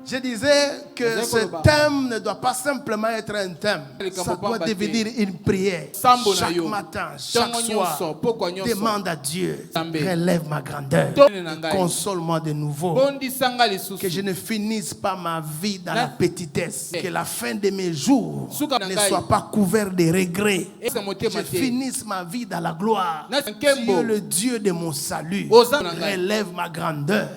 Je disais que ce thème ne doit pas simplement être un thème. Ça doit devenir une prière. Chaque matin, chaque soir, demande à Dieu, relève ma grandeur. Console-moi de nouveau. Que je ne finisse pas ma vie dans la petitesse. Que la fin de mes jours ne soit pas couverte de regrets. Que je finisse ma vie dans la gloire. Tu es le Dieu de mon salut. Relève ma grandeur.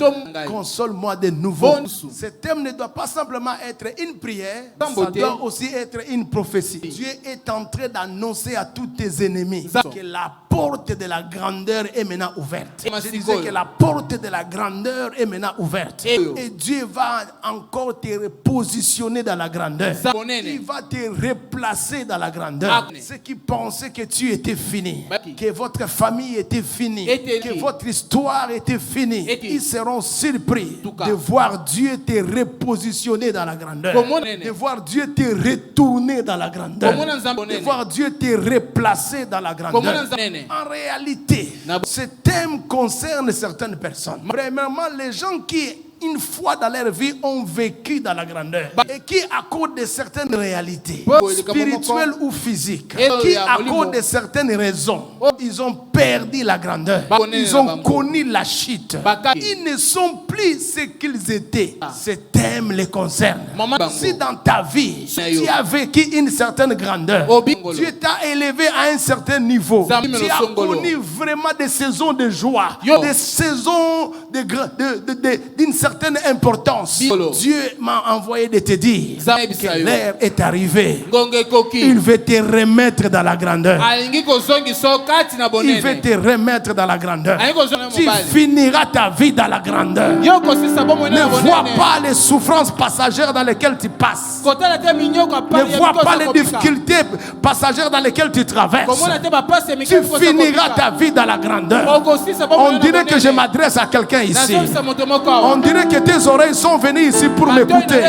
Console-moi de nouveau. Ce thème ne doit pas simplement être une prière, ça doit aussi être une prophétie. Dieu est en train d'annoncer à tous tes ennemis que la porte de la grandeur est maintenant ouverte. Je disais que la porte de la grandeur est maintenant ouverte. Et Dieu va encore te repositionner dans la grandeur. Il va te replacer dans la grandeur. Ceux qui pensaient que tu étais fini, que votre famille était finie, que votre histoire était finie, ils seront surpris de voir Dieu te repositionner dans la grandeur. De voir Dieu te retourner dans la grandeur. De voir Dieu te replacer dans la grandeur. En réalité, ce thème concerne certaines personnes. Premièrement, les gens qui, une fois dans leur vie, ont vécu dans la grandeur et qui, à cause de certaines réalités spirituelles ou physiques, qui, à cause de certaines raisons, ils ont perdu la grandeur, ils ont connu la chute, ils ne sont plus ce qu'ils étaient. Ce thème les concerne. Si dans ta vie, tu as vécu une certaine grandeur, Dieu t'a élevé à un certain niveau, tu as connu vraiment des saisons de joie, des saisons d'une certaine importance. Dieu m'a envoyé de te dire que l'heure est arrivée. Il veut te remettre dans la grandeur. Il veut te remettre dans la grandeur. Tu finiras ta vie dans la grandeur. Ne vois pas les souffrances passagères dans lesquelles tu passes. Ne vois pas les difficultés passagères dans lesquelles tu traverses. Tu finiras ta vie dans la grandeur. On dirait que je m'adresse à quelqu'un ici. On dirait que tes oreilles sont venues ici pour m'écouter.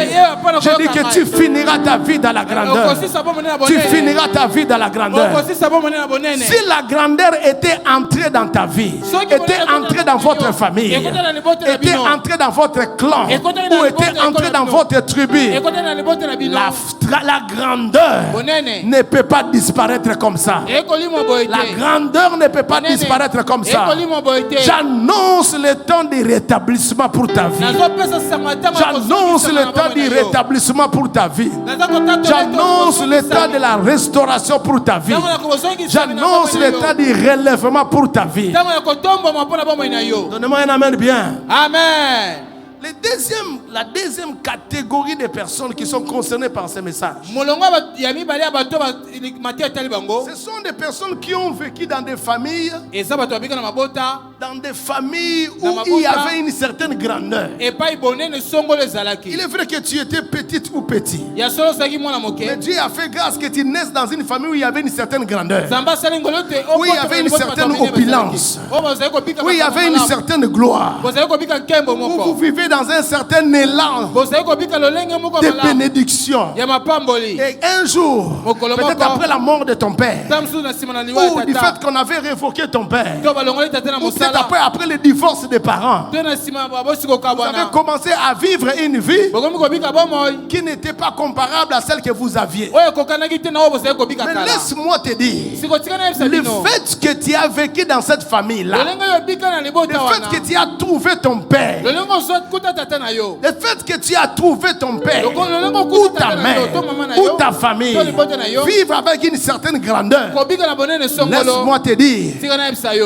Je dis que tu finiras ta vie dans la grandeur. Tu finiras ta vie dans la grandeur. Si la grandeur était entrée dans ta vie, était entrée dans votre famille, était entrée dans votre clan, ou était entrée dans votre tribu, la grandeur ne peut pas disparaître comme ça. La grandeur ne peut pas disparaître comme ça. J'annonce le temps de rétablissement pour ta vie. J'annonce le temps du rétablissement pour ta vie. J'annonce le temps de la restauration pour ta vie. J'annonce le temps du relèvement pour ta vie. Donnez-moi un amen bien. Amen. La deuxième catégorie de personnes qui sont concernées par ce message, ce sont des personnes qui ont vécu dans des familles où il y avait une certaine grandeur. Il est vrai que tu étais petite ou petit, mais Dieu a fait grâce que tu naisses dans une famille où il y avait une certaine grandeur, où il y avait une certaine opulence, où il y avait une certaine gloire, où vous vivez dans un certain élan de bénédiction. Et un jour, peut-être après la mort de ton père, ou du fait qu'on avait révoqué ton père, ou peut-être après le divorce des parents, vous avez commencé à vivre une vie qui n'était pas comparable à celle que vous aviez. Mais laisse-moi te dire, le fait que tu as vécu dans cette famille-là, le fait que tu as trouvé ton père, le fait que tu as trouvé ton père, ou ta mère, ou ta famille, vivre avec une certaine grandeur, laisse-moi te dire,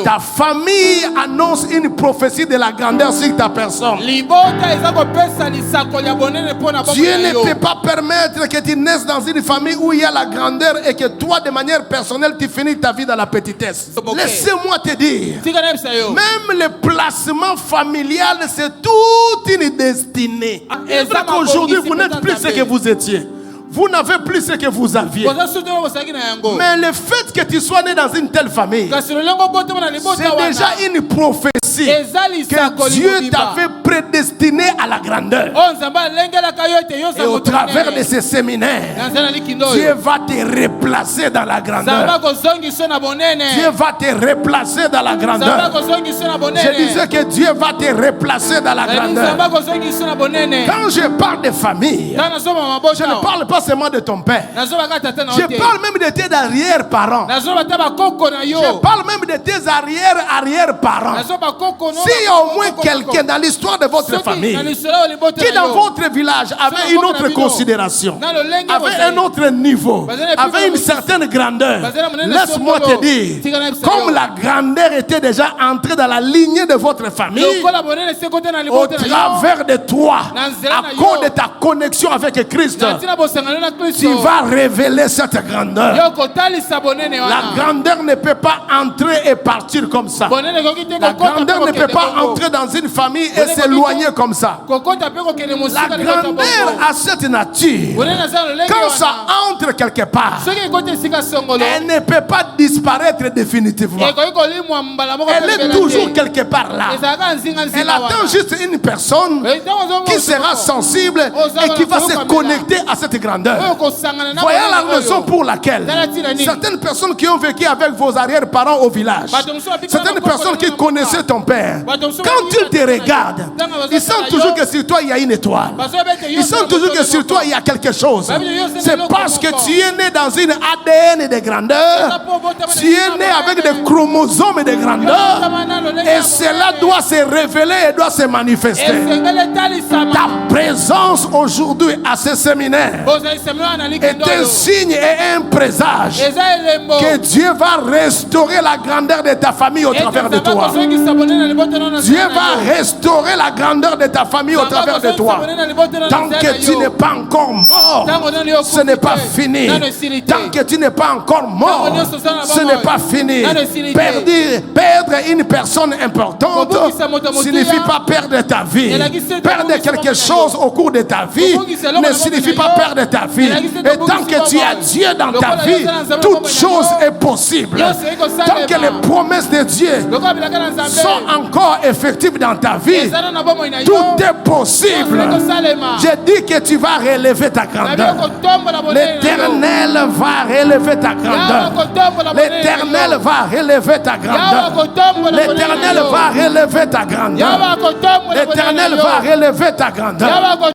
ta famille annonce une prophétie de la grandeur sur ta personne. Dieu ne peut pas permettre que tu naisses dans une famille où il y a la grandeur et que toi, de manière personnelle, tu finis ta vie dans la petitesse. Laissez-moi te dire, même le placement familial, c'est toute une destinée. Et qu'aujourd'hui, vous n'êtes plus ce que vous étiez. Vous n'avez plus ce que vous aviez. Mais le fait que tu sois né dans une telle famille, c'est déjà une prophétie signe que Dieu t'avait prédestiné à la grandeur. Et au travers de ces séminaires, Dieu va te replacer dans la grandeur. Dieu va te replacer dans la grandeur. Je disais que Dieu va te replacer dans la grandeur. Quand je parle de famille, je ne parle pas seulement de ton père. Je parle même de tes arrière-parents. Je parle même de tes arrière-arrière-parents. S'il y a au moins quelqu'un dans l'histoire de votre famille qui dans votre village avait une autre considération, avait un autre niveau, avait une certaine grandeur, laisse-moi te dire, comme la grandeur était déjà entrée dans la lignée de votre famille, au travers de toi, à cause de ta connexion avec Christ, tu vas révéler cette grandeur. La grandeur ne peut pas entrer et partir comme ça. La grandeur ne peut pas entrer dans une famille et s'éloigner comme ça. La grandeur a cette nature. Quand ça entre quelque part, elle ne peut pas disparaître définitivement. Elle est toujours quelque part là. Elle attend juste une personne qui sera sensible et qui va se connecter à cette grandeur. Voyez la raison pour laquelle certaines personnes qui ont vécu avec vos arrière-parents au village, certaines personnes qui connaissaient ton père, quand ils te regardent, ils sentent toujours que sur toi il y a une étoile. Ils sentent toujours que sur toi il y a quelque chose. C'est parce que tu es né dans une ADN de grandeur. Tu es né avec des chromosomes de grandeur. Et cela doit se révéler et doit se manifester. Ta présence aujourd'hui à ce séminaire est un signe et un présage que Dieu va restaurer la grandeur de ta famille au travers de toi. Dieu va restaurer la grandeur de ta famille au travers de toi. Tant que tu n'es pas encore mort, ce n'est pas fini. Tant que tu n'es pas encore mort, ce n'est pas fini. Perdre une personne importante signifie pas perdre ta vie. Perdre quelque chose au cours de ta vie ne signifie pas perdre ta vie. Et tant que tu as Dieu dans ta vie, toute chose est possible. Tant que les promesses de Dieu sont encore effectives dans ta vie, tout est possible. Je dis que tu vas relever ta grandeur. L'Éternel va relever ta grandeur. L'Éternel va relever ta grandeur. L'Éternel va relever ta grandeur. L'Éternel va relever ta grandeur.